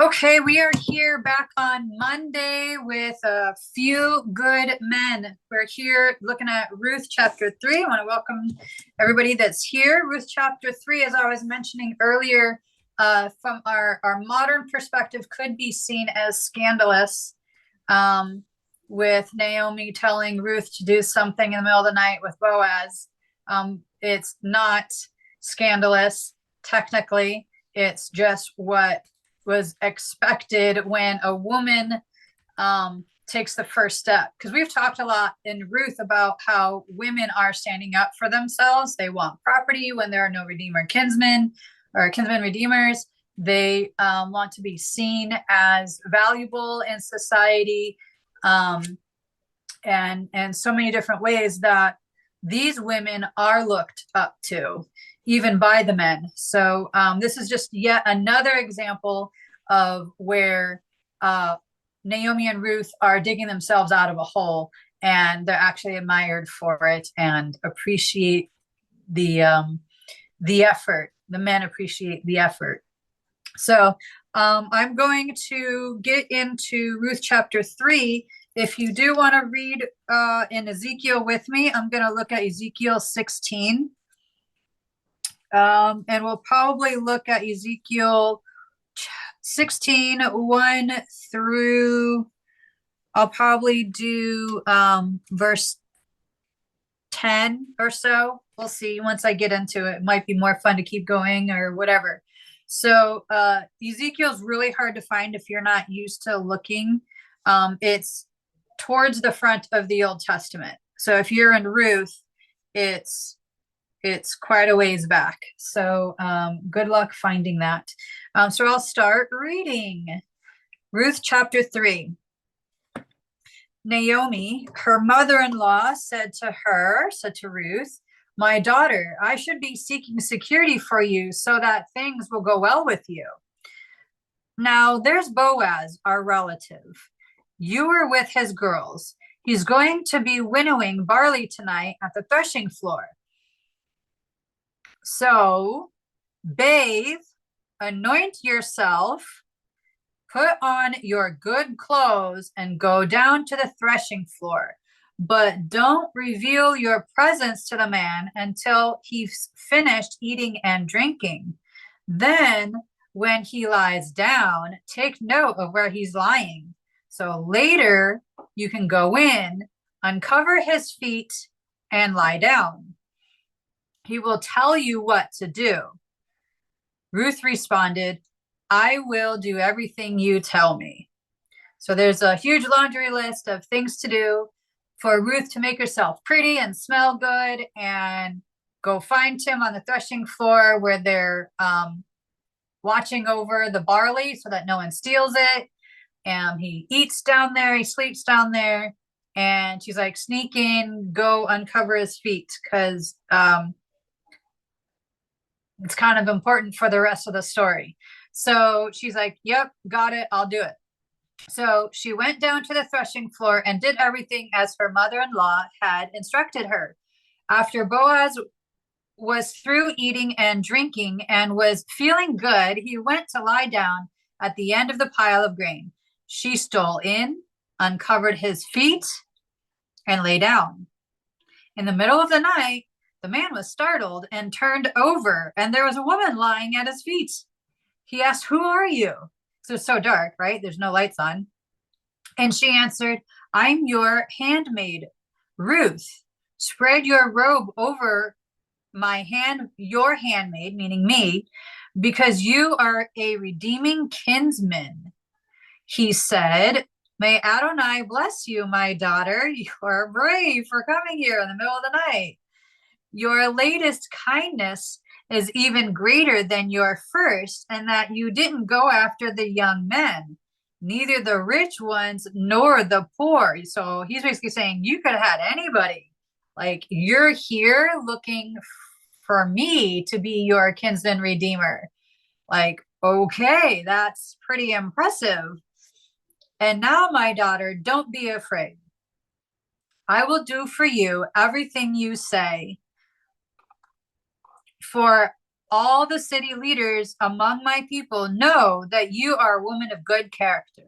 Okay, we are here back on Monday with a few good men. We're here looking at Ruth chapter 3. I want to welcome everybody that's here. Ruth chapter 3, as I was mentioning earlier, from our modern perspective, could be seen as scandalous, with Naomi telling Ruth to do something in the middle of the night with Boaz. It's not scandalous, technically. It's just what was expected when a woman takes the first step. Because we've talked a lot in Ruth about how women are standing up for themselves. They want property when there are no redeemer kinsmen or kinsmen redeemers. They want to be seen as valuable in society, and so many different ways that these women are looked up to, even by the men. So this is just yet another example of where Naomi and Ruth are digging themselves out of a hole, and they're actually admired for it and appreciate the effort. The men appreciate the effort. So I'm going to get into Ruth chapter 3. If you do want to read in Ezekiel with me, I'm going to look at Ezekiel 16. And we'll probably look at Ezekiel 16, 1 through, I'll probably do verse 10 or so. We'll see once I get into it. It might be more fun to keep going or whatever. So Ezekiel's really hard to find if you're not used to looking. It's towards the front of the Old Testament. So if you're in Ruth, it's quite a ways back. So good luck finding that. So I'll start reading. Ruth chapter 3. Naomi, her mother-in-law, said to Ruth, "My daughter, I should be seeking security for you so that things will go well with you. Now there's Boaz, our relative. You were with his girls. He's going to be winnowing barley tonight at the threshing floor. So bathe, anoint yourself, put on your good clothes, and go down to the threshing floor. But don't reveal your presence to the man until he's finished eating and drinking. Then, when he lies down, take note of where he's lying. So later you can go in, uncover his feet, and lie down. He will tell you what to do." Ruth responded, "I will do everything you tell me." So there's a huge laundry list of things to do for Ruth to make herself pretty and smell good and go find him on the threshing floor where they're watching over the barley so that no one steals it. And he eats down there, he sleeps down there. And she's like, "Sneak in, go uncover his feet," because it's kind of important for the rest of the story. So she's like, "Yep, got it, I'll do it." So she went down to the threshing floor and did everything as her mother-in-law had instructed her. After Boaz was through eating and drinking and was feeling good, he went to lie down at the end of the pile of grain. She stole in, uncovered his feet, and lay down. In the middle of the night, the man was startled and turned over, and there was a woman lying at his feet. He asked, "Who are you?" So it's so dark, right? There's no lights on. And she answered, "I'm your handmaid, Ruth. Spread your robe over your handmaid," meaning me, "because you are a redeeming kinsman." He said, "May Adonai bless you, my daughter. You are brave for coming here in the middle of the night. Your latest kindness is even greater than your first, and that you didn't go after the young men, neither the rich ones nor the poor." So he's basically saying, you could have had anybody. Like, you're here looking for me to be your kinsman redeemer. Like, okay, that's pretty impressive. "And now, my daughter, don't be afraid. I will do for you everything you say. For all the city leaders among my people know that you are a woman of good character.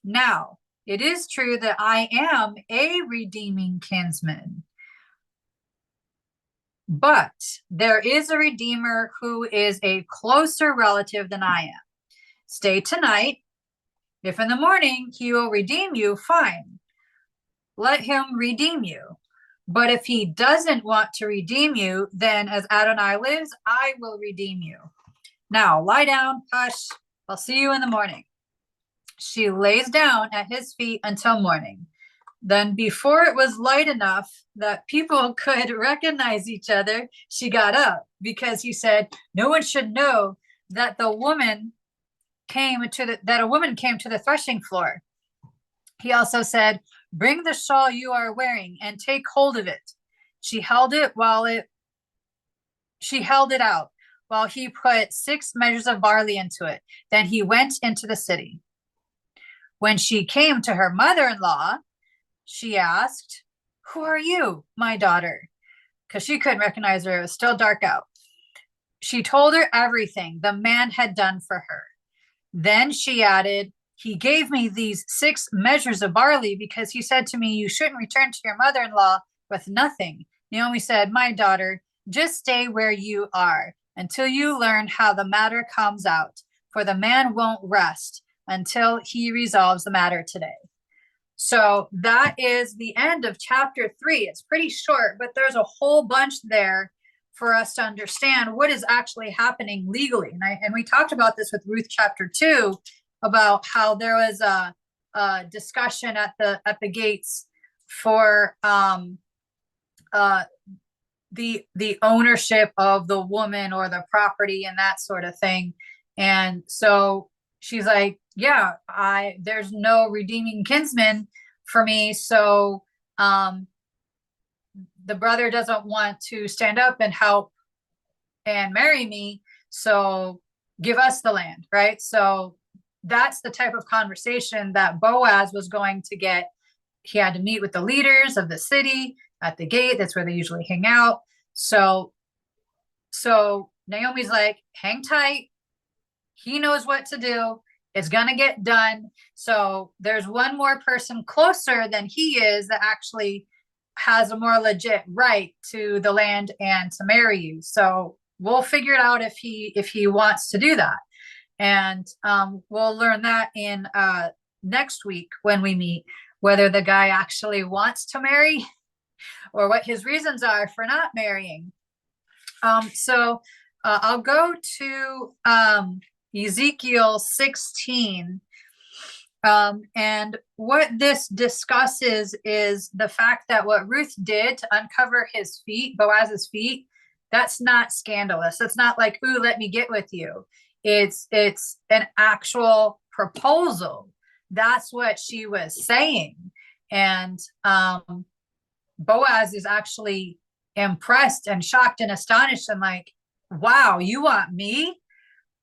Now, it is true that I am a redeeming kinsman, but there is a redeemer who is a closer relative than I am. Stay tonight. If in the morning he will redeem you, fine. Let him redeem you. But if he doesn't want to redeem you, then as Adonai lives, I will redeem you. Now, lie down, hush. I'll see you in the morning. She lays down at his feet until morning. Then, before it was light enough that people could recognize each other, she got up, because he said, no one should know that a woman came to the threshing floor. He also said, bring the shawl you are wearing and take hold of it. She held it out while he put 6 measures of barley into it. Then he went into the city. When she came to her mother-in-law, she asked, who are you, my daughter? Because she couldn't recognize her. It was still dark out. She told her everything the man had done for her. Then she added, he gave me these 6 measures of barley because he said to me, you shouldn't return to your mother-in-law with nothing. Naomi said, my daughter, just stay where you are until you learn how the matter comes out, for the man won't rest until he resolves the matter today. So that is the end of chapter 3. It's pretty short, but there's a whole bunch there for us to understand what is actually happening legally. And we talked about this with Ruth chapter 2, about how there was a discussion at the gates for the ownership of the woman or the property and that sort of thing. And so she's like, yeah, there's no redeeming kinsman for me. So the brother doesn't want to stand up and help and marry me. So give us the land, right? So that's the type of conversation that Boaz was going to get. He had to meet with the leaders of the city at the gate. That's where they usually hang out. So Naomi's like, hang tight. He knows what to do. It's going to get done. So there's one more person closer than he is that actually has a more legit right to the land and to marry you. So we'll figure it out if he wants to do that. And we'll learn that in next week when we meet, whether the guy actually wants to marry or what his reasons are for not marrying. So I'll go to Ezekiel 16. And what this discusses is the fact that what Ruth did to uncover his feet, Boaz's feet, that's not scandalous. It's not like, ooh, let me get with you. It's an actual proposal. That's what she was saying. And Boaz is actually impressed and shocked and astonished and like, wow, you want me?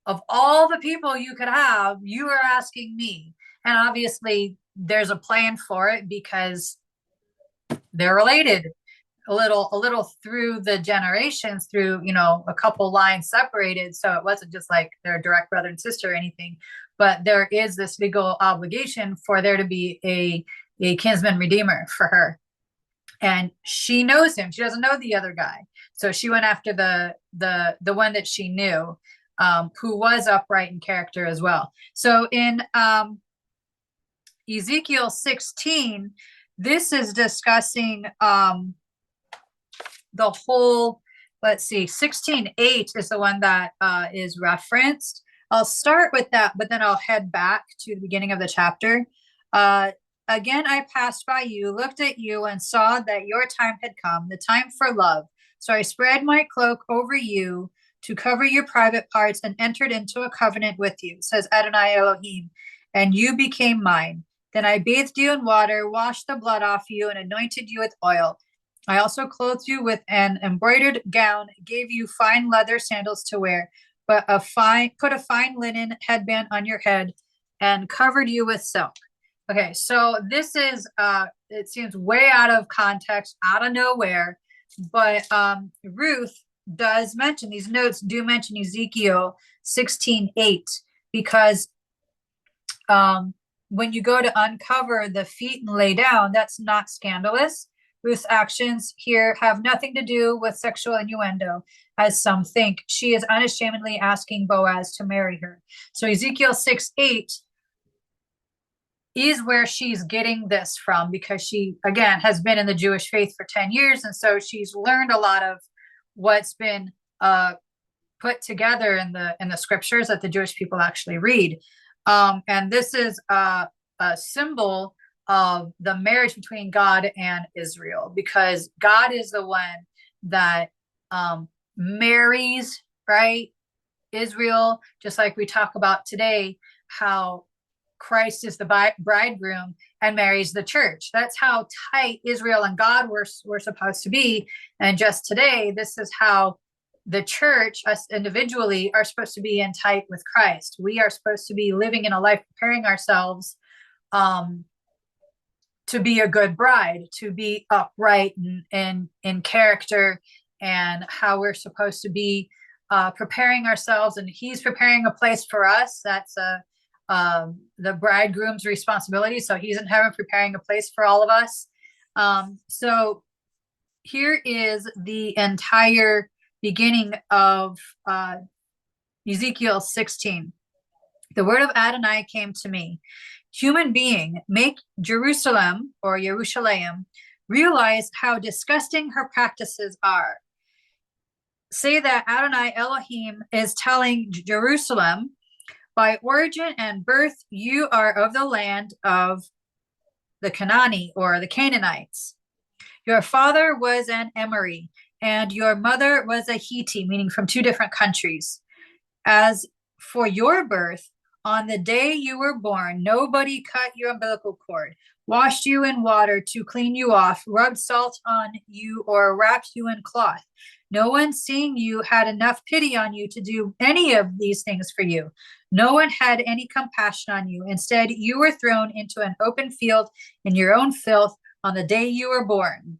Of all the people you could have, you are asking me. And obviously there's a plan for it because they're related a little through the generations, through, a couple lines separated. So it wasn't just like they're direct brother and sister or anything, but there is this legal obligation for there to be a kinsman redeemer for her. And she knows him. She doesn't know the other guy. So she went after the one that she knew, who was upright in character as well. So in Ezekiel 16, this is discussing the whole, 16:8 is the one that is referenced. I'll start with that, but then I'll head back to the beginning of the chapter. Again, I passed by you, looked at you, and saw that your time had come, the time for love. So I spread my cloak over you to cover your private parts and entered into a covenant with you, says Adonai Elohim, and you became mine. Then I bathed you in water, washed the blood off you, and anointed you with oil. I also clothed you with an embroidered gown, gave you fine leather sandals to wear, put a fine linen headband on your head, and covered you with silk. Okay, so this is, it seems way out of context, out of nowhere, but Ruth does mention, these notes do mention Ezekiel 16:8, because when you go to uncover the feet and lay down, that's not scandalous. Ruth's actions here have nothing to do with sexual innuendo, as some think. She is unashamedly asking Boaz to marry her. So Ezekiel 6:8 is where she's getting this from, because she, again, has been in the Jewish faith for 10 years. And so she's learned a lot of what's been put together in the scriptures that the Jewish people actually read. And this is a symbol of the marriage between God and Israel, because God is the one that marries, right, Israel, just like we talk about today, how Christ is the bridegroom and marries the church. That's how tight Israel and God were supposed to be. And just today, this is how the church, us individually, are supposed to be in tight with Christ. We are supposed to be living in a life, preparing ourselves to be a good bride, to be upright in character, and how we're supposed to be preparing ourselves. And he's preparing a place for us. That's the bridegroom's responsibility. So he's in heaven preparing a place for all of us. So here is the entire beginning of Ezekiel 16. The word of Adonai came to me. Human being, make Jerusalem, or Yerushalayim, realize how disgusting her practices are. Say that Adonai Elohim is telling Jerusalem, by origin and birth, you are of the land of the Canaani, or the Canaanites. Your father was an Emori, and your mother was a Hittite, meaning from two different countries. As for your birth, on the day you were born, nobody cut your umbilical cord, washed you in water to clean you off, rubbed salt on you, or wrapped you in cloth. No one seeing you had enough pity on you to do any of these things for you. No one had any compassion on you. Instead, you were thrown into an open field in your own filth on the day you were born.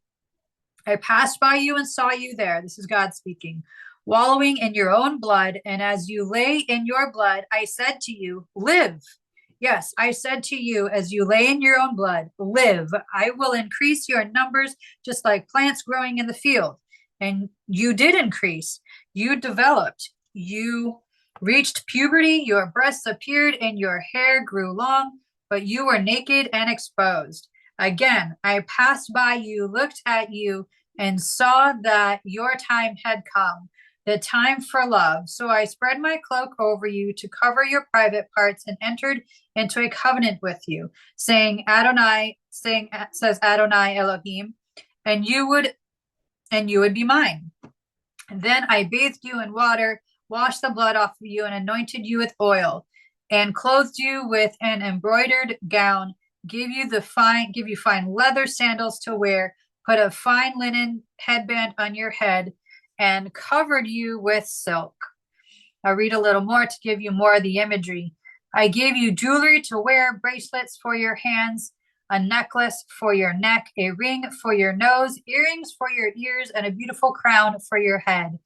I passed by you and saw you there. This is God speaking. Wallowing in your own blood, and as you lay in your blood, I said to you, live. Yes, I said to you, as you lay in your own blood, live. I will increase your numbers just like plants growing in the field. And you did increase. You developed. You reached puberty. Your breasts appeared and your hair grew long, but you were naked and exposed. Again, I passed by you, looked at you, and saw that your time had come, the time for love. So I spread my cloak over you to cover your private parts and entered into a covenant with you, says Adonai Elohim, and you would be mine. And then I bathed you in water, washed the blood off of you, and anointed you with oil, and clothed you with an embroidered gown, give you fine leather sandals to wear, put a fine linen headband on your head, and covered you with silk. I'll read a little more to give you more of the imagery. I gave you jewelry to wear, bracelets for your hands, a necklace for your neck, a ring for your nose, earrings for your ears, and a beautiful crown for your head.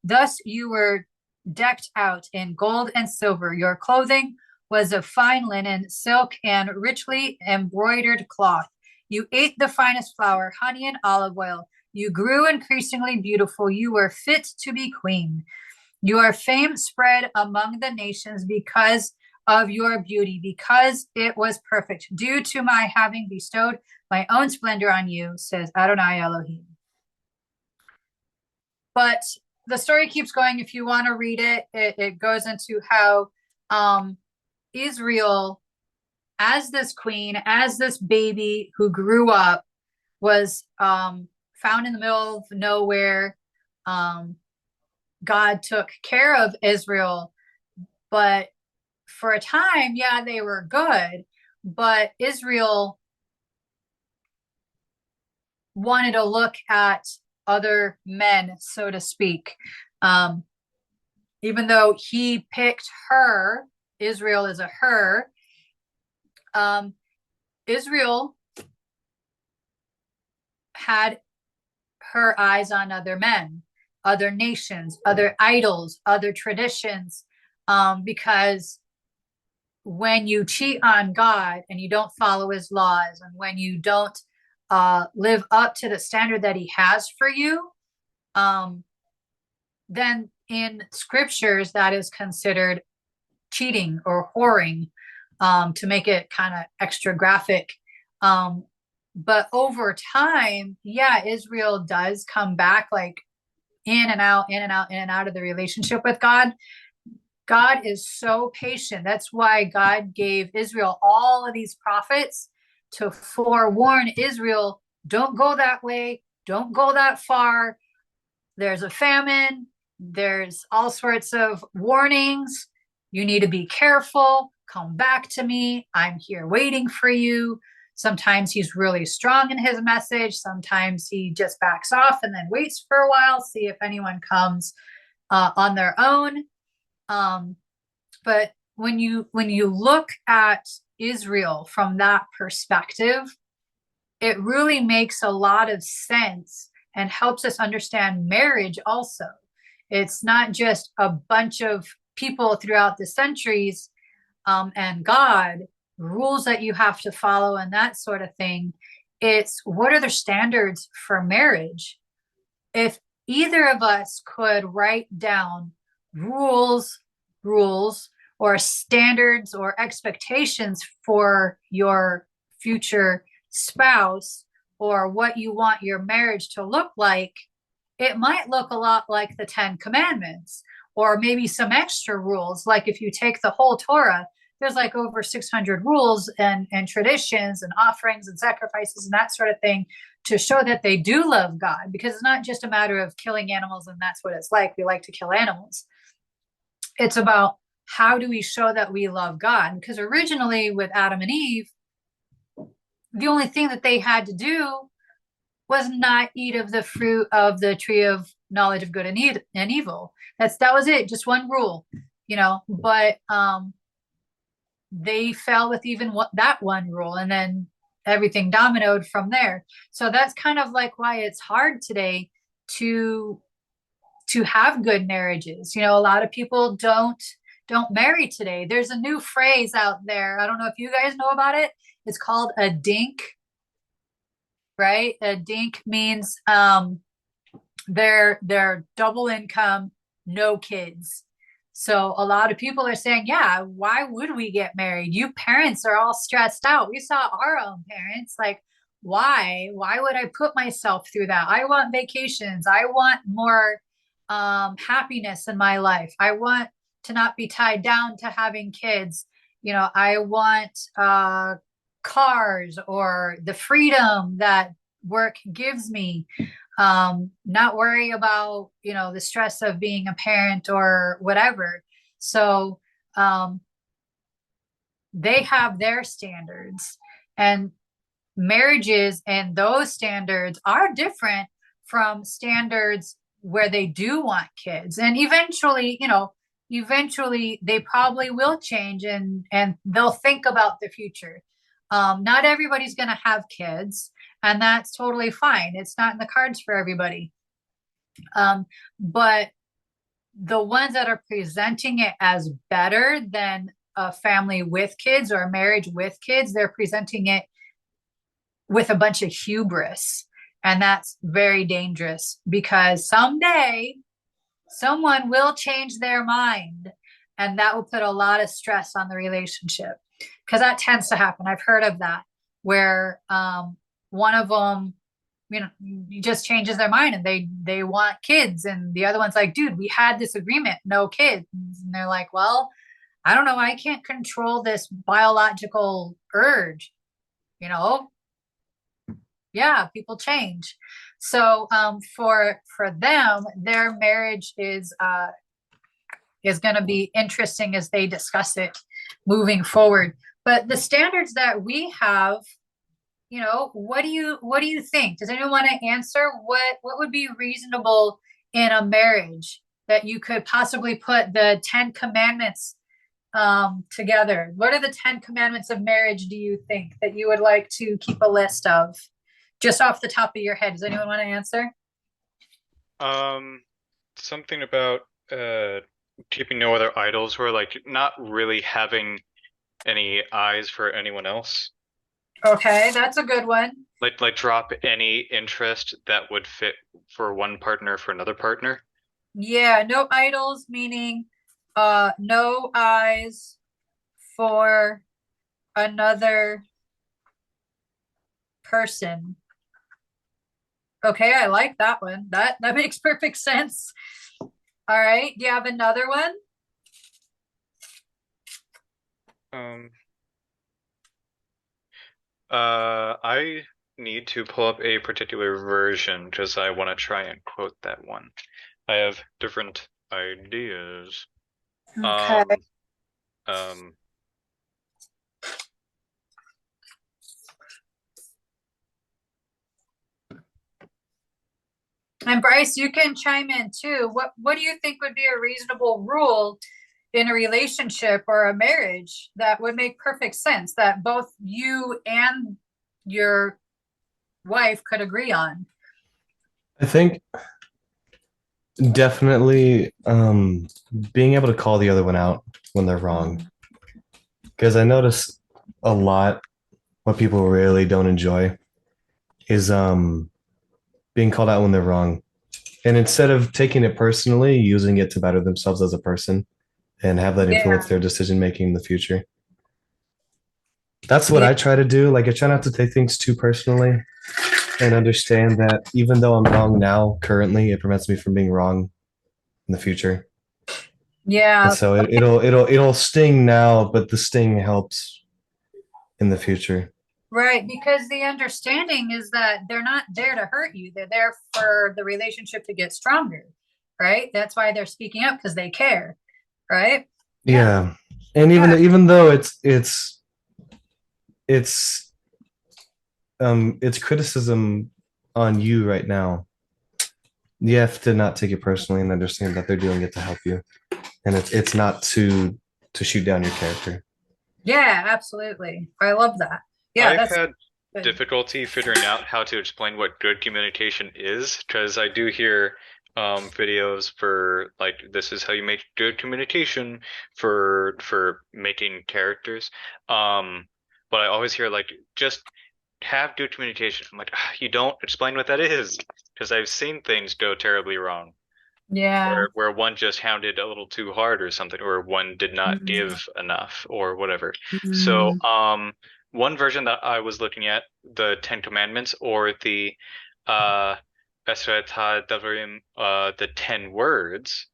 Thus you were decked out in gold and silver. Your clothing was of fine linen, silk, and richly embroidered cloth. You ate the finest flour, honey, and olive oil. You grew increasingly beautiful. You were fit to be queen. Your fame spread among the nations because of your beauty, because it was perfect, due to my having bestowed my own splendor on you, says Adonai Elohim. But the story keeps going. If you want to read it, it goes into how Israel, as this queen, as this baby who grew up, was found in the middle of nowhere. God took care of Israel, but for a time, yeah, they were good, but Israel wanted to look at other men, so to speak. Even though he picked her, Israel is a her, Israel had her eyes on other men. other nations, other idols, other traditions, because when you cheat on God and you don't follow his laws, and when you don't live up to the standard that he has for you, then in scriptures that is considered cheating or whoring, to make it kind of extra graphic. But over time, yeah, Israel does come back, like in and out, in and out, in and out of the relationship with God. God is so patient. That's why God gave Israel all of these prophets to forewarn Israel, don't go that way, don't go that far. There's a famine, there's all sorts of warnings. You need to be careful. Come back to me. I'm here waiting for you. Sometimes he's really strong in his message. Sometimes he just backs off and then waits for a while, see if anyone comes on their own. But when you look at Israel from that perspective, it really makes a lot of sense and helps us understand marriage also. It's not just a bunch of people throughout the centuries and God, rules that you have to follow and that sort of thing. It's what are the standards for marriage? If either of us could write down rules or standards or expectations for your future spouse, or what you want your marriage to look like, it might look a lot like the 10 Commandments, or maybe some extra rules. Like if you take the whole Torah, there's like over 600 rules and traditions and offerings and sacrifices and that sort of thing to show that they do love God, because it's not just a matter of killing animals and that's what it's like. We like to kill animals. It's about how do we show that we love God? Because originally with Adam and Eve, the only thing that they had to do was not eat of the fruit of the tree of knowledge of good and evil. That was it, just one rule, but they fell with even that one rule, and then everything dominoed from there. So that's kind of like why it's hard today to have good marriages. A lot of people don't marry today. There's a new phrase out there. I don't know if you guys know about it. It's called a dink, right? A dink means they're double income, no kids. So a lot of people are saying, yeah, why would we get married? You parents are all stressed out. We saw our own parents. Like, why would I put myself through that? I want vacations. I want more happiness in my life. I want to not be tied down to having kids. I want cars or the freedom that work gives me. Not worry about, the stress of being a parent or whatever. So they have their standards, and marriages and those standards are different from standards where they do want kids. And eventually they probably will change and they'll think about the future. Not everybody's going to have kids, and that's totally fine. It's not in the cards for everybody. But the ones that are presenting it as better than a family with kids or a marriage with kids, they're presenting it with a bunch of hubris. And that's very dangerous, because someday someone will change their mind, and that will put a lot of stress on the relationship, because that tends to happen. I've heard of that, where one of them, just changes their mind and they want kids, and the other one's like, dude, we had this agreement, no kids. And they're like, well, I don't know, I can't control this biological urge. Yeah, people change. So for them, their marriage is going to be interesting as they discuss it moving forward. But the standards that we have, what do you think? Does anyone want to answer what would be reasonable in a marriage that you could possibly put the 10 commandments together? What are the 10 commandments of marriage, do you think, that you would like to keep a list of, just off the top of your head? Does anyone want to answer? something about keeping no other idols, or like not really having any eyes for anyone else. Okay, that's a good one. Like drop any interest that would fit for one partner for another partner. Yeah, no idols, meaning no eyes for another person. Okay, I like that one. That makes perfect sense. All right. Do you have another one? Um, I need to pull up a particular version because I want to try and quote that one. I have different ideas. Okay. Um, um, And Bryce, you can chime in too. What do you think would be a reasonable rule in a relationship or a marriage that would make perfect sense that both you and your wife could agree on? I think definitely being able to call the other one out when they're wrong. Because I notice a lot what people really don't enjoy is being called out when they're wrong. And instead of taking it personally, using it to better themselves as a person and have that influence Yeah. their decision making in the future. That's what Yeah. I try to do. Like I try not to take things too personally and understand that even though I'm wrong now, currently, it prevents me from being wrong in the future. And Yeah. so it'll sting now, but the sting helps in the future. Right, because the understanding is that they're not there to hurt you. They're there for the relationship to get stronger, right? That's why they're speaking up because they care, right? Yeah. Yeah. And Yeah. even though it's it's criticism on you right now, you have to not take it personally and understand that they're doing it to help you. And it's not to shoot down your character. Yeah, absolutely. I love that. Yeah, I've that's had good. difficulty figuring out how to explain what good communication is because I do hear videos for like this is how you make good communication for making characters. Um, but I always hear like just have good communication. I'm like, "Ah, you don't explain what that is because I've seen things go terribly wrong Yeah. where one just hounded a little too hard or something, or one did not Mm, give enough or whatever. So, mm, one version that I was looking at, the Ten Commandments or the uh Esrata Devarim, the 10 words,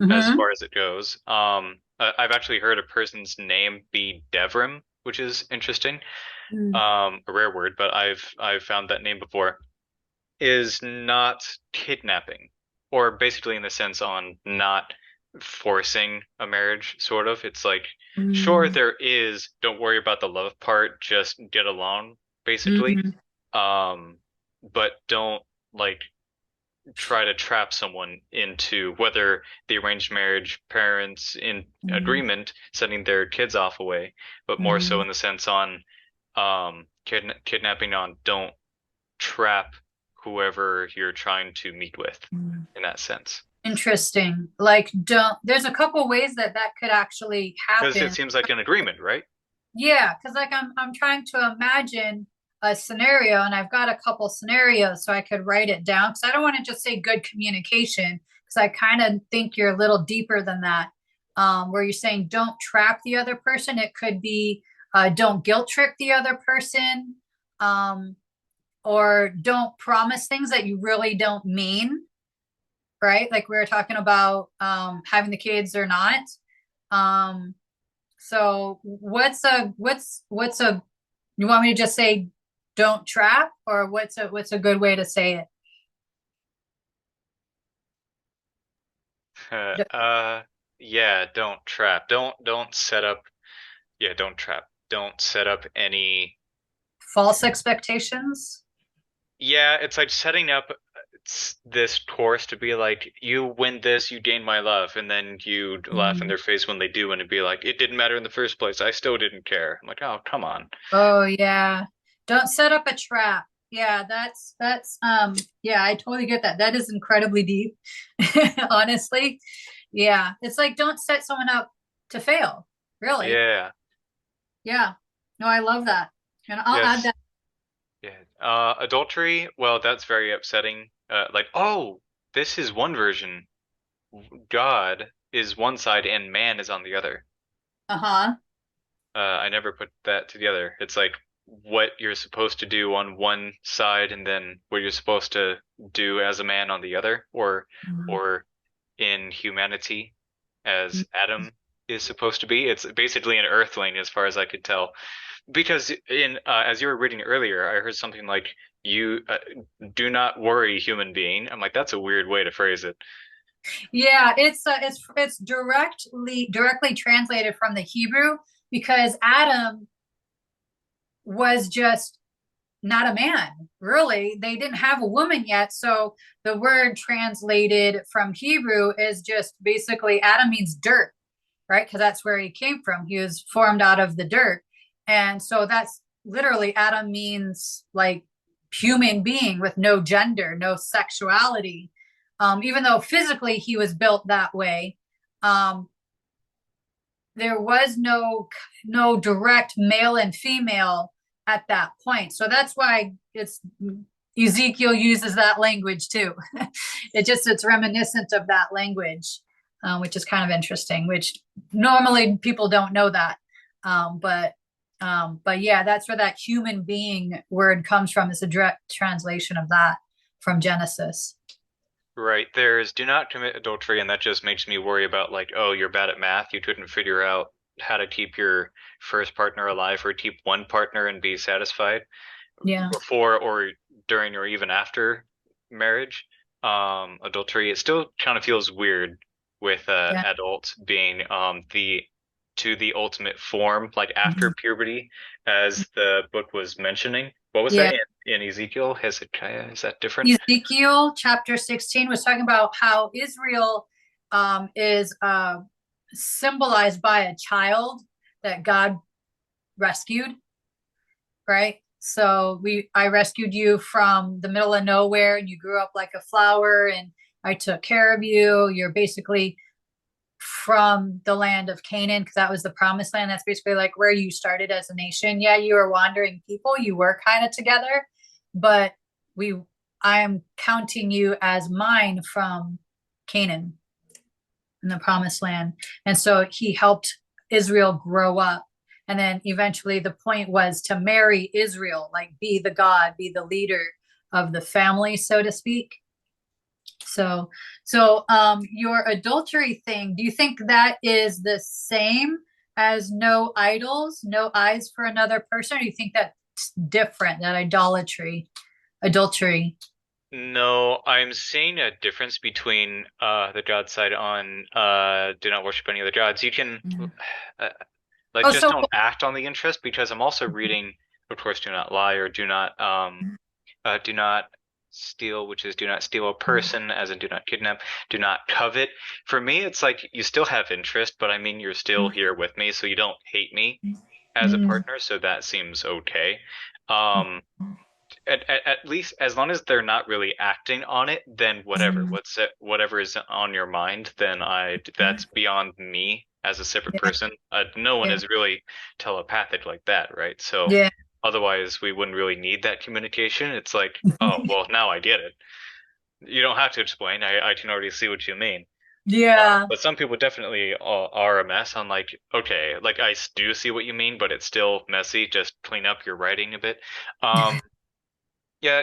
as mhm, far as it goes. I've actually heard a person's name be Devrim, which is interesting. mm, A rare word, but I've found that name before is not kidnapping, or basically in the sense on not forcing a marriage, sort of. It's like, sure, mm, there is, don't worry about the love part, just get along, basically. mm, Um, but don't like try to trap someone into whether the arranged marriage parents in mm, agreement sending their kids off away, but more so mm, in the sense on kidnapping on don't trap whoever you're trying to meet with mm. in that sense. Interesting. Like, don't, there's a couple ways that that could actually Because it happen. seems like an agreement, right? Yeah, because like I'm trying to imagine a scenario and I've got a couple scenarios so I could write it down because I don't want to just say good communication because I kind of think you're a little deeper than that. Where you're saying don't trap the other person. It could be don't guilt trip the other person, um, or don't promise things that you really don't mean, right? Like we were talking about having the kids or not. Um, so what's a you want me to just say don't trap or what's a good way to say it? Uh, D- uh, yeah, don't trap. Don't set up. Yeah, don't trap. Don't set up any. False expectations? Yeah, it's like setting up this course to be like, you win this, you gain my love, and then you laugh in Mm. their face when they do, and it'd be like, it didn't matter in the first place. I still didn't care. I'm like, oh, come on. Oh yeah. Don't set up a trap. Yeah, that's yeah, I totally get that. That is incredibly deep, honestly. Yeah. It's like don't set someone up to fail, really. Yeah. Yeah. No, I love that. And I'll add Yes. that. Yeah. Adultery, well, that's very upsetting. Like, oh, this is one version. God is one side and man is on the other. Uh-huh. I never put that together. It's like what you're supposed to do on one side and then what you're supposed to do as a man on the other, or in humanity as Adam is supposed to be. It's basically an earthling as far as I could tell. Because in as you were reading earlier, I heard something like you do not worry, human being. I'm like, that's a weird way to phrase it. Yeah, it's directly translated from the Hebrew because Adam was just not a man, really. They didn't have a woman yet. So the word translated from Hebrew is just basically Adam means dirt, right? Because that's where he came from. He was formed out of the dirt. And so that's literally Adam means like human being with no gender, no sexuality. Even though physically he was built that way, um, there was no direct male and female at that point. So that's why it's Ezekiel uses that language too. It's reminiscent of that language, which is kind of interesting. Which normally people don't know that, um, but but yeah, that's where that human being word comes from. It's a direct translation of that from Genesis. Right. There's do not commit adultery, and that just makes me worry about like, oh, you're bad at math. You couldn't figure out how to keep your first partner alive or keep one partner and be satisfied Yeah, before or during or even after marriage. Adultery, it still kind of feels weird with yeah. adults being the to the ultimate form, like after puberty, as the book was mentioning. What was that Yeah. in Ezekiel? Hezekiah? Is that different? Ezekiel chapter 16 was talking about how Israel is symbolized by a child that God rescued, right? So I rescued you from the middle of nowhere and you grew up like a flower and I took care of you. You're basically from the land of Canaan because that was the promised land. That's basically like where you started as a nation. Yeah, you were wandering people, you were kind of together, but we I am counting you as mine from Canaan in the promised land. And so he helped Israel grow up. And then eventually the point was to marry Israel, like be the God, be the leader of the family, so to speak. So your adultery thing, do you think that is the same as no idols, no eyes for another person? Or do you think that's different, that adultery? No, I'm seeing a difference between the God side on do not worship any other gods. You can uh, like Oh, just so don't act on the interest because I'm also reading, of course, do not lie or do not steal, which is do not steal a person, as in do not kidnap, do not covet. For me, it's like you still have interest, but I mean you're still here with me, so you don't hate me as a mm, partner, so that seems okay. Um, at least as long as they're not really acting on it, then whatever. Whatever is on your mind, then that's beyond me as a separate yeah, person. No one yeah, is really telepathic like that, right? So yeah. otherwise we wouldn't really need that communication. It's like, oh, well, now I get it. You don't have to explain. I can already see what you mean. Yeah. But some people definitely are a mess on like, okay, like do see what you mean, but it's still messy. Just clean up your writing a bit. Um, yeah,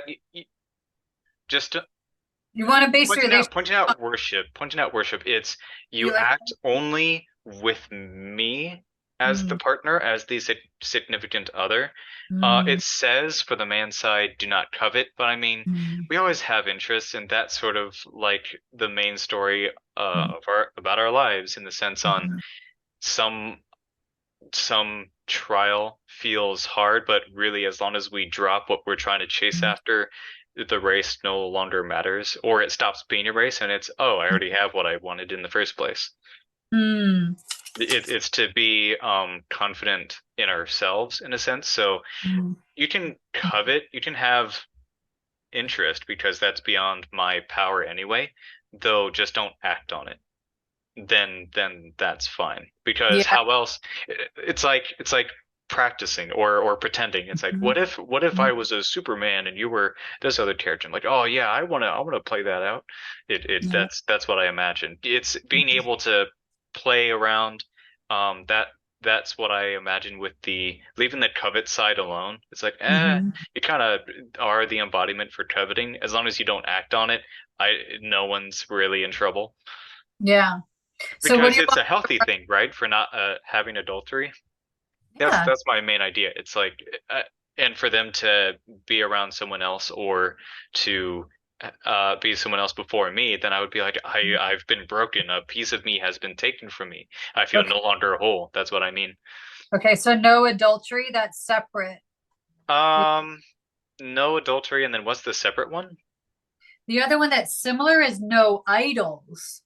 just You want to base your relationship pointing out worship. It's you you like act only with me as the mm, partner, as the significant other. mm, It says for the man side, do not covet, but I mean, mm, we always have interests, and that's sort of like the main story mm, of our about our lives in the sense on mm, some some trial feels hard, but really, as long as we drop what we're trying to chase mm, after, the race no longer matters, or it stops being a race and it's, oh, I already have what I wanted in the first place. mm, It's to be confident in ourselves in a sense. So mm, you can covet, you can have interest because that's beyond my power anyway, though just don't act on it, then that's fine. Because Yeah. how else? It's like practicing or pretending. It's like Mhm. what if I was a Superman and you were this other character? I'm like, oh yeah, I wanna play that out. Yeah. That's what I imagine. It's being able to play around. That's what I imagine with the leaving the covet side alone. It's like, Mhm. you kind of are the embodiment for coveting. As long as you don't act on it, no one's really in trouble. Yeah. So what do Because you it's want? a healthy thing, right? For not having adultery. That's Yeah. that's my main idea. It's like, and for them to be around someone else or to be someone else before me, then I would be like, I've been broken. A piece of me has been taken from me. I feel Okay. no longer whole. That's what I mean. Okay. So no adultery. That's separate. Um, no adultery, and then what's the separate one? The other one that's similar is no idols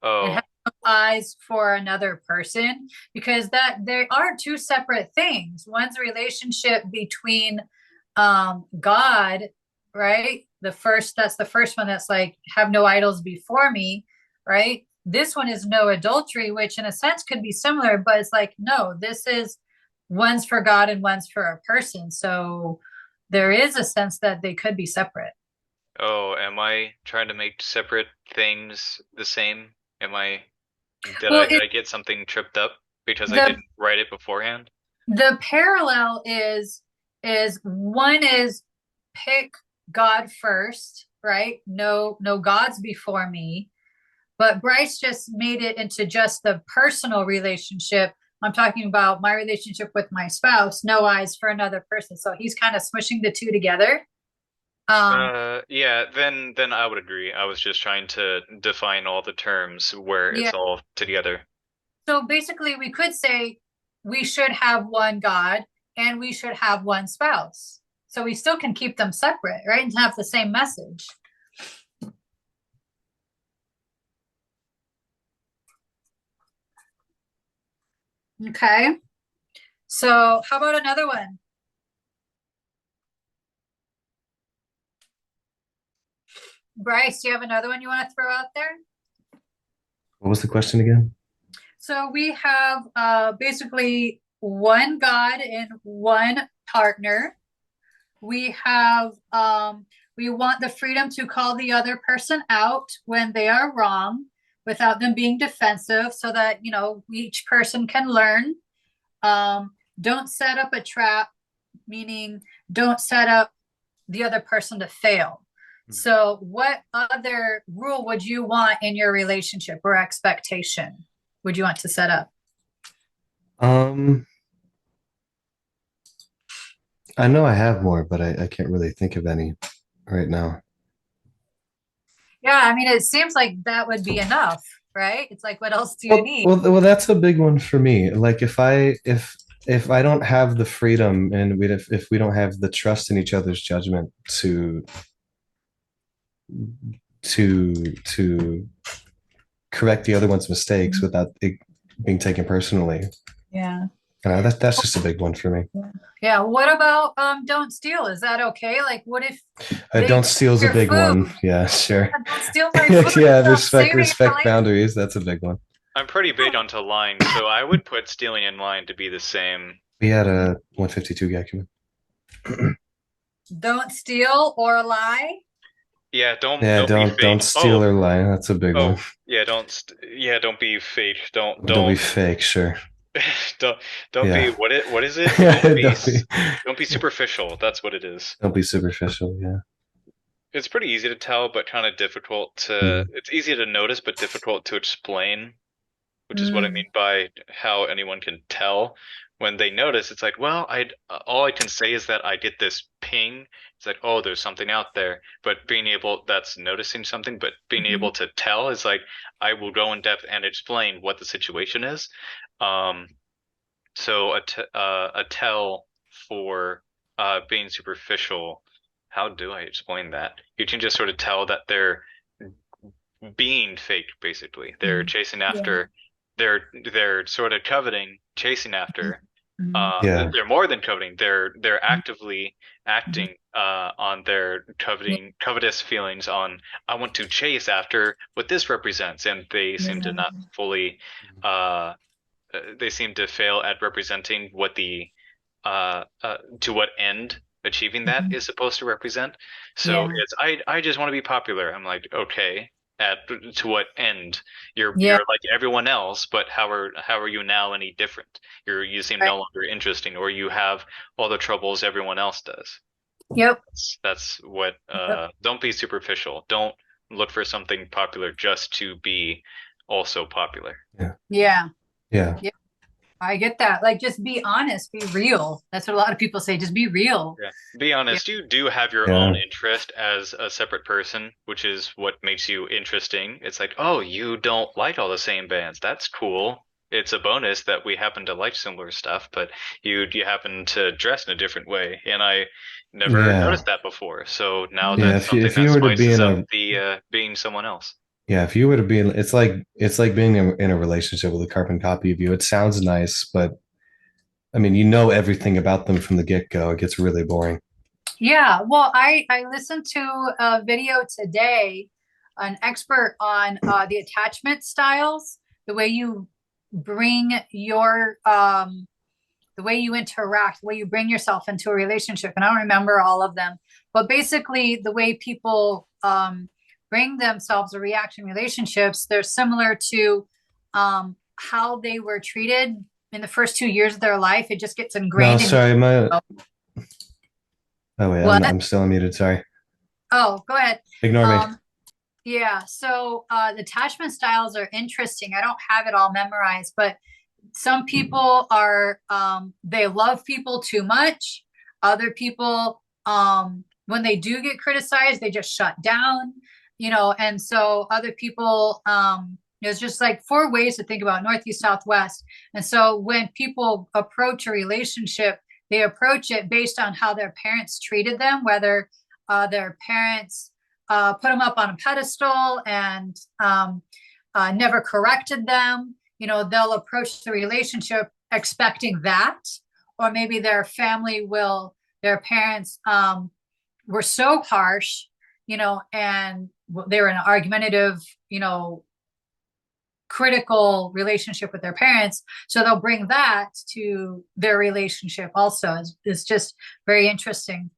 and have Oh, no eyes for another person, because that they are two separate things. One's a relationship between God, right? That's the first one, that's like have no idols before me, right? This one is no adultery, which in a sense could be similar, but it's like, no, this is one's for God and one's for a person. So there is a sense that they could be separate. oh, am I trying to make separate things the same? Am I did Well, I did I get something tripped up because I the didn't write it beforehand? the parallel is one is pick God first, right? No gods before me. But Bryce just made it into just the personal relationship. I'm talking about my relationship with my spouse, no eyes for another person. So he's kind of smushing the two together. Um, Yeah, then I would agree. I was just trying to define all the terms where yeah. it's all together. So basically, we could say we should have one God and we should have one spouse. So we still can keep them separate, right? And have the same message. Okay. So how about another one? Bryce, do you have another one you want to throw out there? What was the question again? So we have basically one God and one partner. We have we want the freedom to call the other person out when they are wrong without them being defensive, so that each person can learn. Don't set up a trap, meaning don't set up the other person to fail. So, what other rule would you want in your relationship or expectation would you want to set up? Um, I know I have more, but I can't really think of any right now. Yeah, I mean, it seems like that would be enough, right? It's like, what else do you Well, need? well, that's a big one for me. Like if I don't have the freedom and if we don't have the trust in each other's judgment to correct the other one's mistakes without it being taken personally, Yeah. that's just a big one for me. Yeah. What about don't steal? Is that okay? Like, what if they Don't take steal is a your big food? one. Yeah, sure. Don't steal my food. Yeah, I'm saving it for respect later. boundaries. That's a big one. I'm pretty big onto line, so I would put stealing in line to be the same. We had a 152 guy come in. Don't steal or lie. Yeah, don't Yeah, don't be don't fake. steal or lie. That's a big one. Oh, yeah, don't be fake. Don't Don't be don't fake, sure. don't don't be Yeah. what is it? Don't be Don't be don't be superficial. That's what it is. don't be superficial, yeah. It's pretty easy to tell, but kind of difficult to. Mm. It's easy to notice, but difficult to explain, which is what I Mm, mean by how anyone can tell when they notice. It's like, well, I all I can say is that I get this ping. It's like, oh, there's something out there. But being able, that's noticing something, but being mhm. able to tell is like, I will go in depth and explain what the situation is. Um, so a tell for being superficial. How do I explain that? You can just sort of tell that they're being fake, basically. They're chasing Yeah. after, they're sort of coveting, chasing after, Yeah. They're more than coveting. They're actively acting on their covetous feelings on I want to chase after what this represents, and they seem to not fully they seem to fail at representing what the to what end achieving that is supposed to represent. So Yeah. it's I just want to be popular. I'm like, okay, at to what end? You're Yeah. you're like everyone else, but how are you now any different? You seem Right. no longer interesting, or you have all the troubles everyone else does. Yep. That's what don't be superficial. Don't look for something popular just to be also popular. Yeah. Yeah. Yeah. Yeah. I get that. Like, just be honest, be real. That's what a lot of people say. Just be real. Yeah. Be honest, you do have your Yeah. own interest as a separate person, which is what makes you interesting. It's like, oh, you don't like all the same bands. That's cool. It's a bonus that we happen to like similar stuff, but you happen to dress in a different way, and I never Yeah. noticed that before. So now Yeah. that's something If that you were to be spices in up a the being someone else. Yeah, if you were to be in, it's like being in a relationship with a carbon copy of you. It sounds nice, but I mean, you know everything about them from the get-go. It gets really boring. Yeah. Well, I listened to a video today, an expert on the attachment styles, the way you bring your the way you interact, the way you bring yourself into a relationship. And I don't remember all of them, but basically the way people bring themselves or react in relationships, they're similar to how they were treated in the first 2 years of their life. It just gets No, ingrained in sorry, you. oh wait, What? I'm still unmuted. Sorry. Oh, go ahead. Ignore me. Yeah, so the attachment styles are interesting. I don't have it all memorized, but some people are they love people too much. Other people, when they do get criticized, they just shut down, and so other people, there's just like four ways to think about northeast, southwest. And so when people approach a relationship, they approach it based on how their parents treated them, whether their parents put them up on a pedestal and never corrected them. They'll approach the relationship expecting that, or maybe their parents were so harsh, and they were in an argumentative, critical relationship with their parents. So they'll bring that to their relationship also. It's just very interesting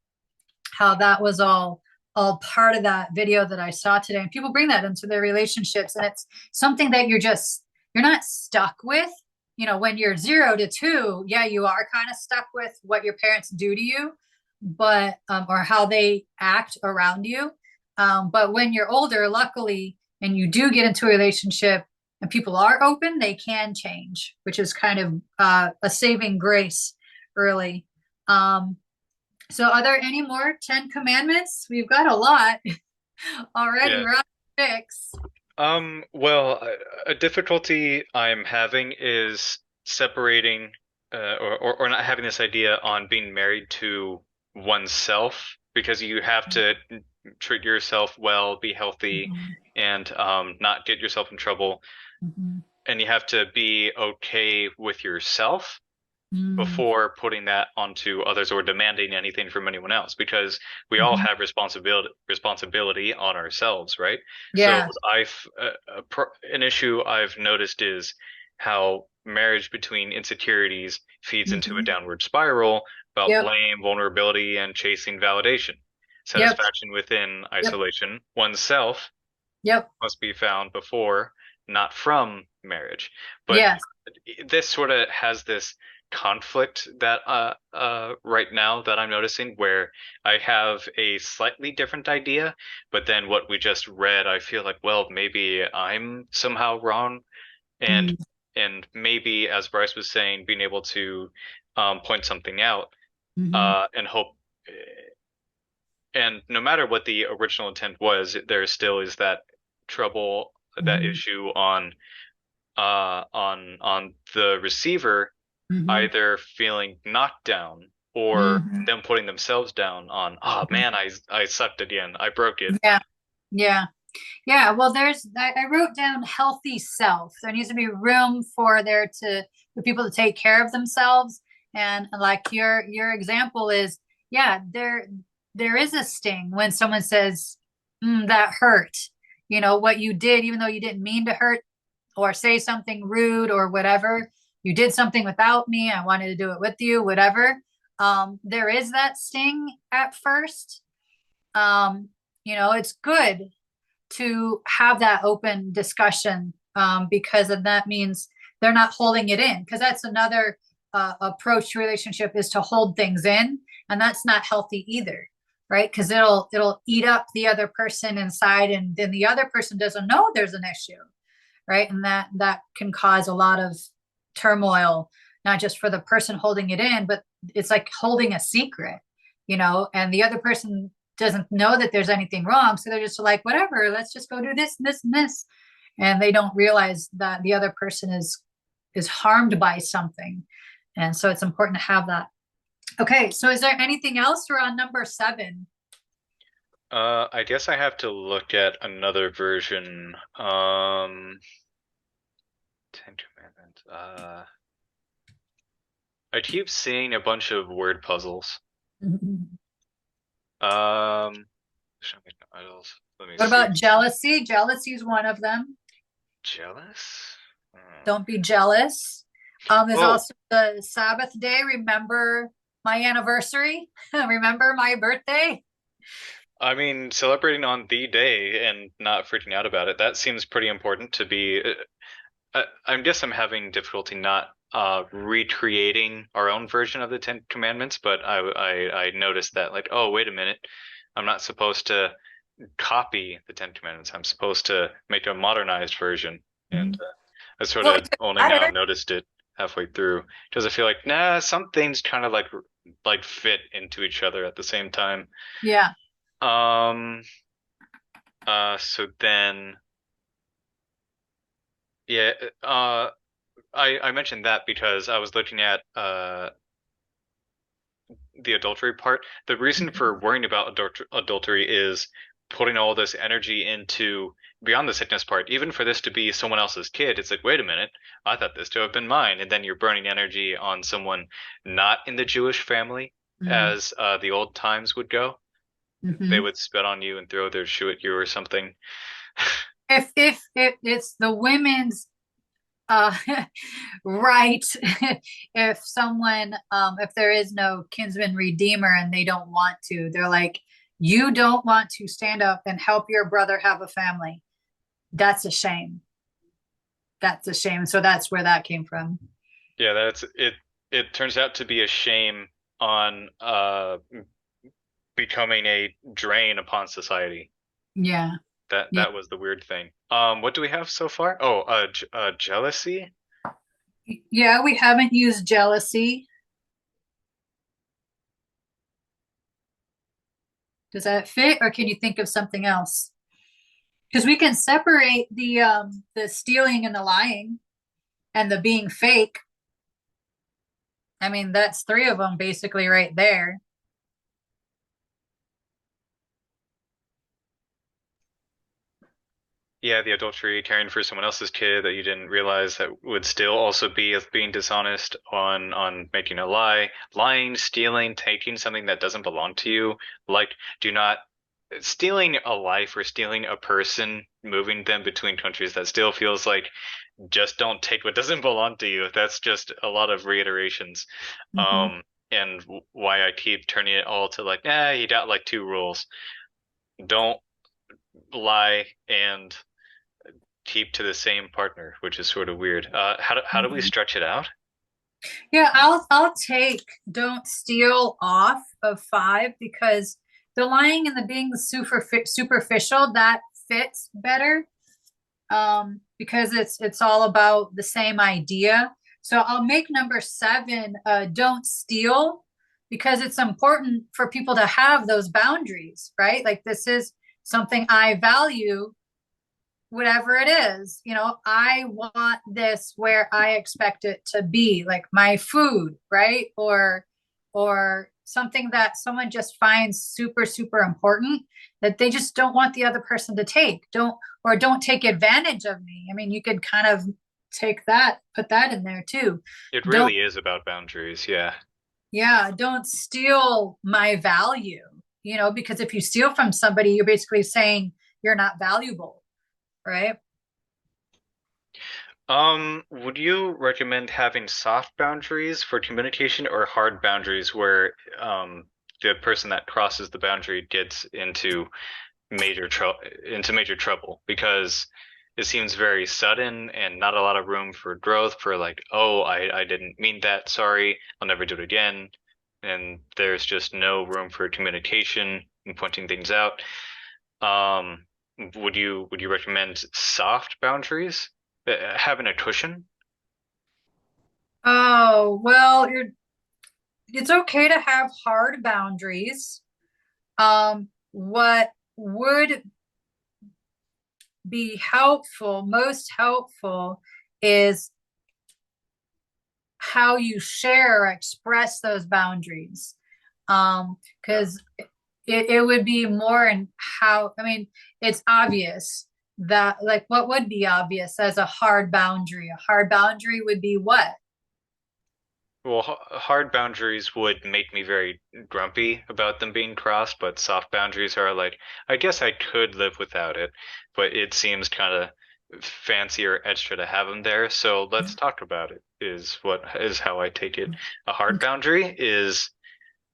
how that was all part of that video that I saw today. And people bring that into their relationships, and it's something that you're not stuck with. When you're 0 to 2, yeah, you are kind of stuck with what your parents do to you, but or how they act around you. But when you're older, luckily, and you do get into a relationship and people are open, they can change, which is kind of a saving grace early. So are there any more 10 commandments? We've got a lot already. Yeah. We're on 6. Well, a difficulty I'm having is separating or not having this idea on being married to oneself, because you have to treat yourself well, be healthy, and not get yourself in trouble. And you have to be okay with yourself before putting that onto others or demanding anything from anyone else, because we all have responsibility on ourselves, right? Yeah. So an issue I've noticed is how marriage between insecurities feeds into a downward spiral about blame, vulnerability, and chasing validation. Satisfaction within isolation. Oneself must be found before, not from marriage. But this sort of has this conflict that right now that I'm noticing, where I have a slightly different idea, but then what we just read, I feel like, well, maybe I'm somehow wrong, and maybe, as Bryce was saying, being able to point something out and hope, and no matter what the original intent was, there still is that trouble, that issue on the receiver either feeling knocked down or them putting themselves down on, oh man, I sucked again, I broke it. Yeah. Well, I wrote down healthy self. There needs to be room for people to take care of themselves And like your example is, yeah, there is a sting when someone says, that hurt, what you did, even though you didn't mean to hurt or say something rude or whatever, you did something without me, I wanted to do it with you, whatever. There is that sting at first. It's good to have that open discussion, because then that means they're not holding it in, because that's another approach to relationship, is to hold things in, and that's not healthy either, right? Because it'll eat up the other person inside, and then the other person doesn't know there's an issue, right? And that can cause a lot of turmoil, not just for the person holding it in, but it's like holding a secret, and the other person doesn't know that there's anything wrong, so they're just like, whatever, let's just go do this and this and this, and they don't realize that the other person is harmed by something. And so it's important to have that. Okay, so is there anything else? We're on number 7. I guess I have to look at another version. Ten Commandments. I keep seeing a bunch of word puzzles. Show me the idols. Let me What see. about jealousy? Jealousy is one of them. Jealous? Don't be jealous. There's Oh. also the Sabbath day. Remember my anniversary? Remember my birthday? I mean, celebrating on the day and not freaking out about it, that seems pretty important to be. I guess I'm having difficulty not recreating our own version of the Ten Commandments, but I noticed that, like, oh, wait a minute, I'm not supposed to copy the Ten Commandments. I'm supposed to make a modernized version, and I sort of only now noticed it halfway through, because I feel like, nah, some things kind of like fit into each other at the same time. Yeah. So then, yeah, I mentioned that because I was looking at the adultery part. The reason for worrying about adultery is putting all this energy into, beyond the sickness part, even for this to be someone else's kid, it's like, wait a minute, I thought this to have been mine. And then you're burning energy on someone not in the Jewish family, as the old times would go. They would spit on you and throw their shoe at you or something. If it's the women's right, if someone, if there is no kinsman redeemer and they don't want to, they're like, you don't want to stand up and help your brother have a family. That's a shame. That's a shame. So that's where that came from. Yeah, that's it. It turns out to be a shame on becoming a drain upon society. Yeah. That was the weird thing. What do we have so far? Oh, jealousy? Yeah, we haven't used jealousy. Does that fit, or can you think of something else? Because we can separate the stealing and the lying and the being fake. I mean, that's 3 of them basically right there. Yeah, the adultery, caring for someone else's kid that you didn't realize, that would still also be as being dishonest on making a lie, lying, stealing, taking something that doesn't belong to you. Like, do not stealing a life or stealing a person, moving them between countries, that still feels like, just don't take what doesn't belong to you. That's just a lot of reiterations. And why I keep turning it all to like, you got like 2 rules. Don't lie and keep to the same partner, which is sort of weird. How do we stretch it out? Yeah, I'll take don't steal off of 5, because the lying and the being superficial, that fits better, because it's all about the same idea. So I'll make number 7 don't steal, because it's important for people to have those boundaries, right? Like, this is something I value, whatever it is, I want this where I expect it to be, like my food, right? Or something that someone just finds super, super important, that they just don't want the other person to take. Don't take advantage of me. I mean, you could kind of take that, put that in there too. It Don't, really is about boundaries. Yeah. yeah, don't steal my value, you know, because if you steal from somebody, you're basically saying you're not valuable, right? Would you recommend having soft boundaries for communication or hard boundaries where the person that crosses the boundary gets into major trouble because it seems very sudden and not a lot of room for growth for like, oh, I didn't mean that, sorry, I'll never do it again. And there's just no room for communication and pointing things out. Um, would you recommend soft boundaries? Having a cushion? Oh, well, it's okay to have hard boundaries. What would be helpful, most helpful, is how you share or express those boundaries. Because it would be more in how, I mean, it's obvious that, like, what would be obvious as a hard boundary? A hard boundary would be what? Well, hard boundaries would make me very grumpy about them being crossed, but soft boundaries are like, I guess I could live without it, but it seems kind of fancy or extra to have them there. So let's talk about it, is how I take it. A hard boundary is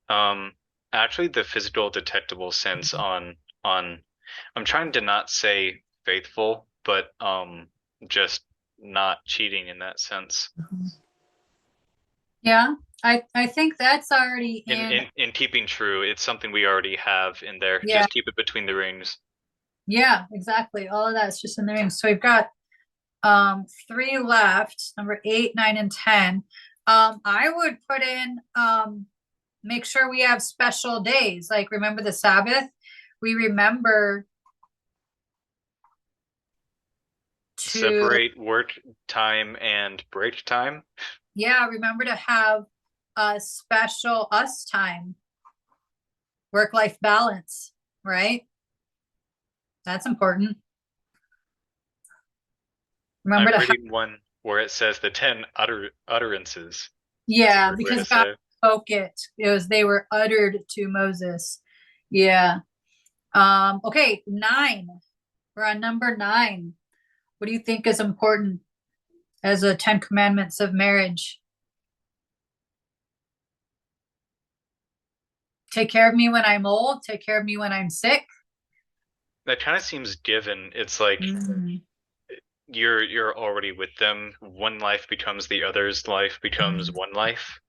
um actually the physical detectable sense on I'm trying to not say faithful, but just not cheating in that sense. Yeah, I think that's already In, in. in in keeping true, it's something we already have in there. Yeah, Just keep it between the rings. yeah, exactly. All of that's just in the ring. So we've got three left, number 8, 9, and 10. I would put in make sure we have special days. Like, remember the Sabbath? We remember to, Separate work time and break time. yeah, remember to have a special us time, work-life balance, right? That's important. Remember I'm to have, reading one where it says the 10 utterances. That's a yeah, weird way to because God say. spoke it. It was, they were uttered to Moses. Yeah. Okay, 9. We're on number 9. What do you think is important as a 10 commandments of marriage? Take care of me when I'm old, take care of me when I'm sick. That kind of seems given. It's like Mm, you're already with them. One life becomes the other's life becomes one life.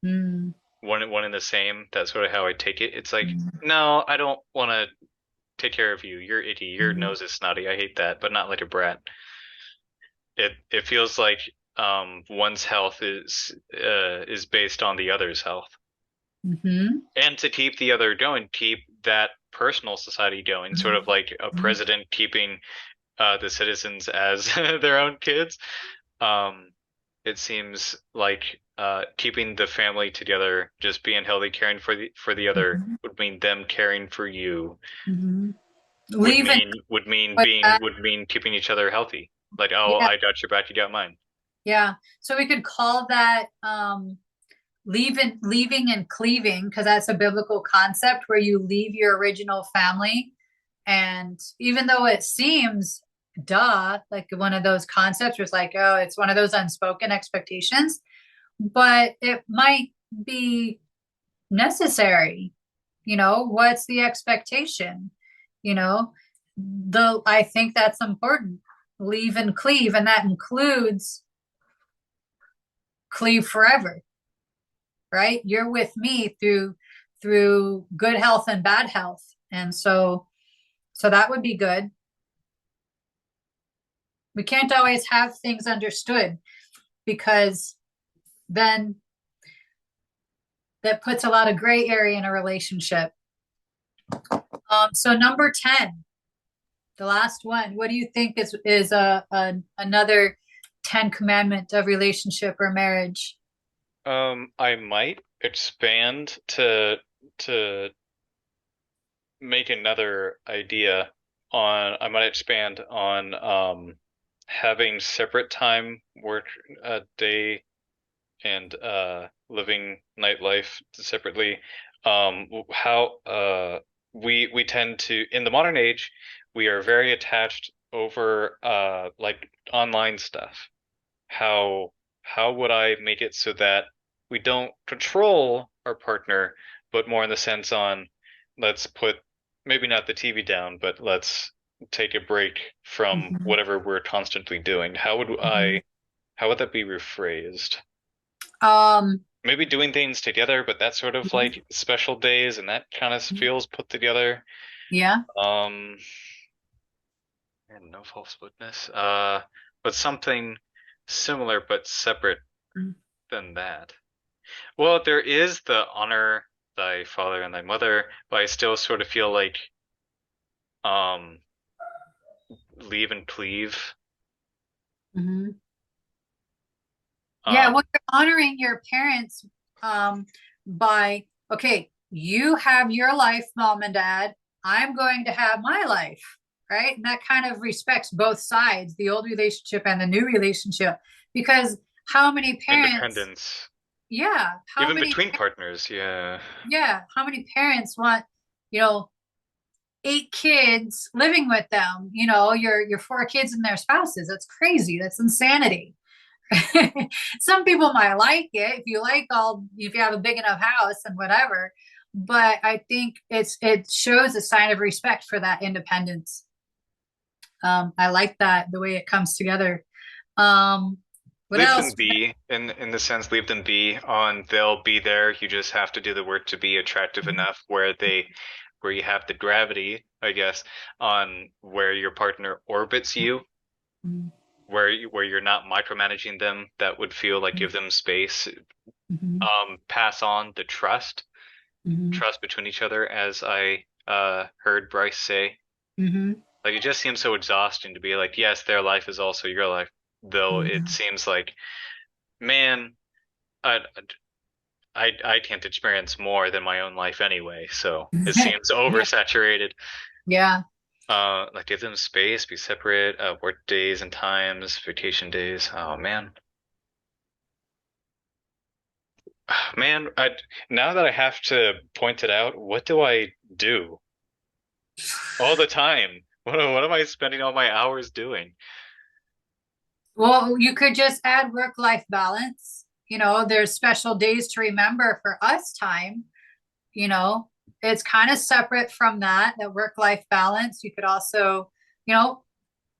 mm, One and the same. That's sort of how I take it. It's like, mm, no, I don't want to take care of you. You're itty. Your mm, nose is snotty. I hate that, but not like a brat. It feels like one's health is based on the other's health. mhm, And to keep the other going, keep that personal society going, sort of like a mhm, president keeping the citizens as their own kids. Um, it seems like keeping the family together, just being healthy, caring for the other mhm, would mean them caring for you. mhm. Leaving with that, Would mean keeping each other healthy. Like, oh, yeah, I got your back, you got mine. yeah. So we could call that leaving and cleaving, because that's a biblical concept where you leave your original family. And even though it seems like one of those concepts where it's like, oh, it's one of those unspoken expectations, but it might be necessary. You know, what's the expectation? You know, I think that's important. Leave and cleave, and that includes cleave forever, right? You're with me through good health and bad health. And so that would be good. We can't always have things understood, because then that puts a lot of gray area in a relationship. So number 10, the last one, what do you think is another 10 commandment of relationship or marriage? I might expand to make another idea on. I might expand on having separate time, work day, and living nightlife separately. How we tend to, in the modern age, we are very attached over like online stuff. How would I make it so that we don't control our partner, but more in the sense on let's put maybe not the TV down, but let's take a break from Mhm. whatever we're constantly doing. Mhm. How would that be rephrased? Um, Maybe doing things together, but that sort of like special days and that kind of feels put together. yeah. Um, and no false witness. But something similar but separate than that. Well, there is the honor thy father and thy mother, but I still sort of feel like um leave and cleave. Mhm. Yeah, Um, well, you're honoring your parents by, okay, you have your life, mom and dad. I'm going to have my life, right? And that kind of respects both sides, the old relationship and the new relationship. Because how many parents, independence, yeah, even between partners, yeah. how many parents want, you know, 8 kids living with them, your 4 kids and their spouses? That's crazy. That's insanity. Some people might like it if you have a big enough house and whatever, but I think it shows a sign of respect for that independence. I like that, the way it comes together. um what Leave else? them be in the sense leave them be on they'll be there. You just have to do the work to be attractive enough where you have the gravity, I guess, on where your partner orbits you, Mhm. where you're not micromanaging them. That would feel like give them space. Mhm. Pass on the Mhm. trust between each other, as I heard Bryce say. Mhm. Like it just seems so exhausting to be like, yes, their life is also your life, though it Mhm. seems like, man, I I can't experience more than my own life anyway, so it seems Yeah. oversaturated. Yeah. Like give them space, be separate, work days and times, vacation days. Oh man. Man, now that I have to point it out, what do I do all the time? What am I spending all my hours doing? Well, you could just add work-life balance. There's special days to remember for us time. you know it's kind of separate from that work-life balance. You could also, you know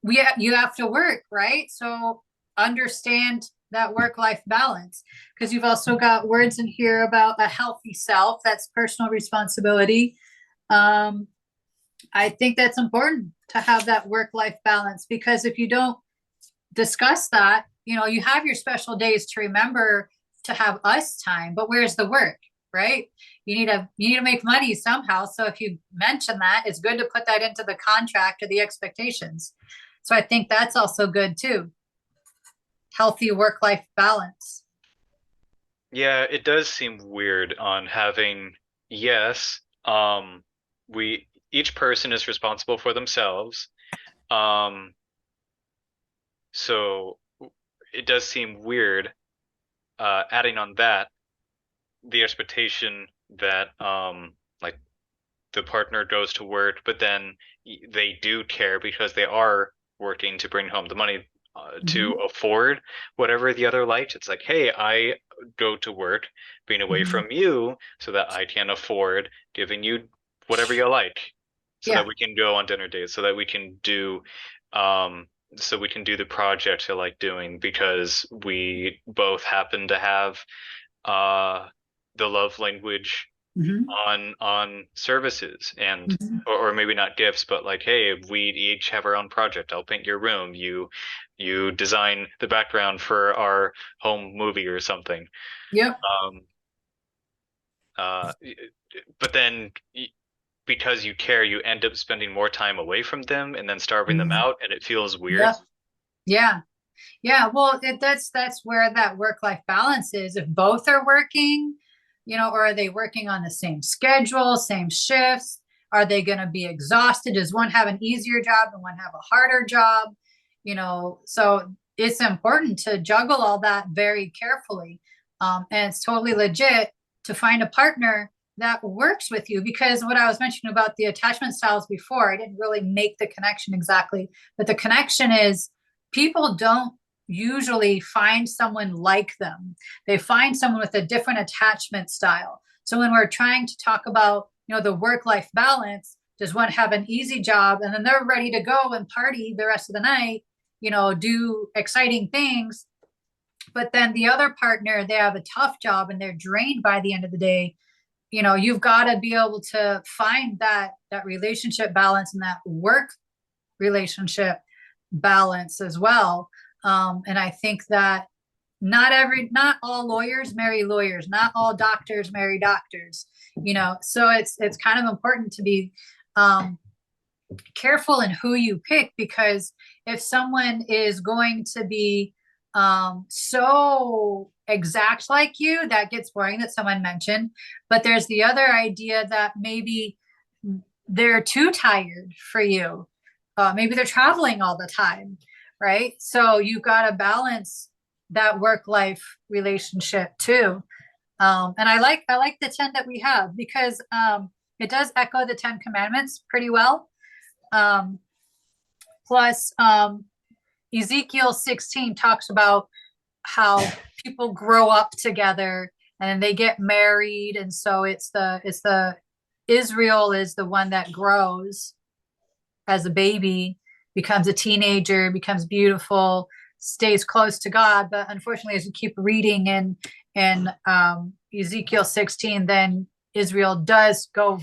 you have to work, right? So understand that work-life balance, because you've also got words in here about a healthy self. That's personal responsibility. um I think that's important to have that work-life balance, because if you don't discuss that, you have your special days to remember to have us time, but where's the work, right? You need to make money somehow. So if you mention that, it's good to put that into the contract or the expectations. So I think that's also good too. Healthy work-life balance. Yeah, it does seem weird on having, yes, we each person is responsible for themselves. Um, so it does seem weird, adding on that the expectation that like the partner goes to work, but then they do care because they are working to bring home the money to Mm-hmm. afford whatever the other likes. It's like, hey, I go to work being away Mm-hmm. from you so that I can afford giving you whatever you like, so that Yeah. we can go on dinner dates, so that we can do um so we can do the project I like doing because we both happen to have uh the love language Mm-hmm. on services and Mm-hmm. or maybe not gifts, but like, hey, we each have our own project. I'll paint your room. You design the background for our home movie or something. Yep. Um, uh, but then because you care, you end up spending more time away from them and then starving them Mm-hmm. out, and it feels weird. Yep. Yeah. Yeah, well, that's where that work-life balance is. If both are working, or are they working on the same schedule, same shifts? Are they going to be exhausted? Does one have an easier job and one have a harder job? So it's important to juggle all that very carefully. And it's totally legit to find a partner that works with you, because what I was mentioning about the attachment styles before, I didn't really make the connection exactly, but the connection is people don't usually find someone like them. They find someone with a different attachment style. So when we're trying to talk about, the work-life balance, does one have an easy job and then they're ready to go and party the rest of the night, do exciting things, but then the other partner, they have a tough job and they're drained by the end of the day. You've got to be able to find that relationship balance and that work relationship balance as well. And I think that not all lawyers marry lawyers, not all doctors marry doctors, so it's kind of important to be careful in who you pick, because if someone is going to be so exact like you, that gets boring, that someone mentioned. But there's the other idea that maybe they're too tired for you. Maybe they're traveling all the time, right? So you've got to balance that work-life relationship too. And I like the 10 that we have, because it does echo the 10 commandments pretty well. Plus, Ezekiel 16 talks about how people grow up together and they get married. And so it's the Israel is the one that grows as a baby, becomes a teenager, becomes beautiful, stays close to God. But unfortunately, as you keep reading in Ezekiel 16, then Israel does go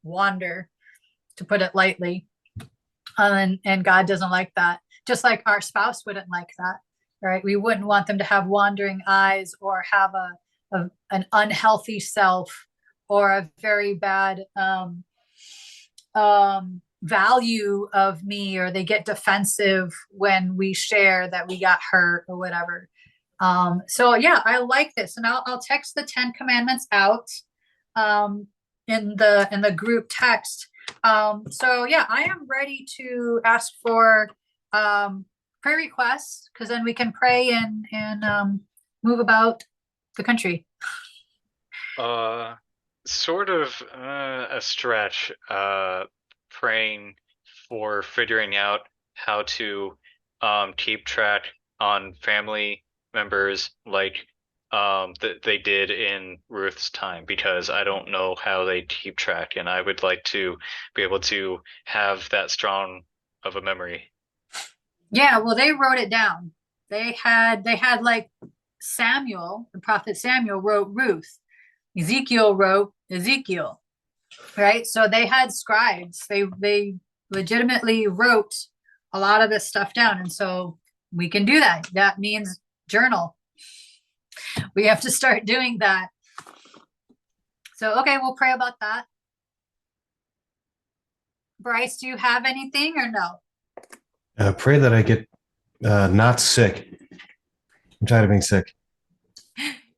wander, to put it lightly. And God doesn't like that. Just like our spouse wouldn't like that, right? We wouldn't want them to have wandering eyes or have an unhealthy self or a very bad value of me, or they get defensive when we share that we got hurt or whatever. So yeah, I like this, and I'll text the 10 commandments out in the group text. So yeah, I am ready to ask for prayer requests, because then we can pray and move about the country. Sort of a stretch, praying for figuring out how to keep track on family members like that they did in Ruth's time, because I don't know how they keep track, and I would like to be able to have that strong of a memory. Yeah, well, they wrote it down. They had like Samuel, the prophet Samuel wrote Ruth. Ezekiel wrote Ezekiel, right? So they had scribes. They legitimately wrote a lot of this stuff down. And so we can do that. That means journal. We have to start doing that. So, okay, we'll pray about that. Bryce, do you have anything or no? Pray that I get not sick. I'm tired of being sick.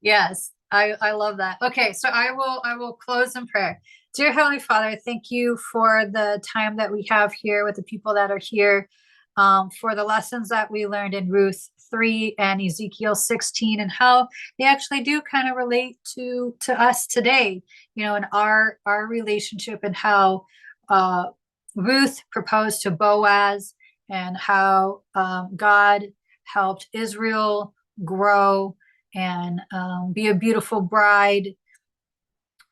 Yes, I love that. Okay, so I will close in prayer. Dear Heavenly Father, thank you for the time that we have here with the people that are here, for the lessons that we learned in Ruth 3 and Ezekiel 16, and how they actually do kind of relate to us today, in our relationship, and how Ruth proposed to Boaz, and how God helped Israel grow and be a beautiful bride,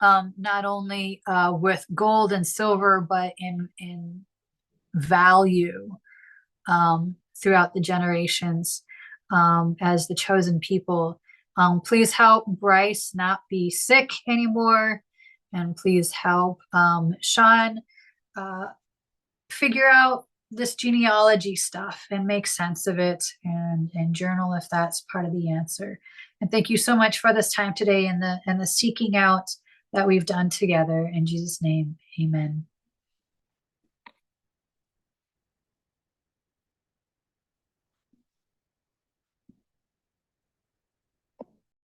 not only with gold and silver, but in value throughout the generations, as the chosen people. Please help Bryce not be sick anymore, and please help Sean figure out this genealogy stuff and make sense of it, and journal if that's part of the answer. And thank you so much for this time today and the seeking out that we've done together. In Jesus' name, amen.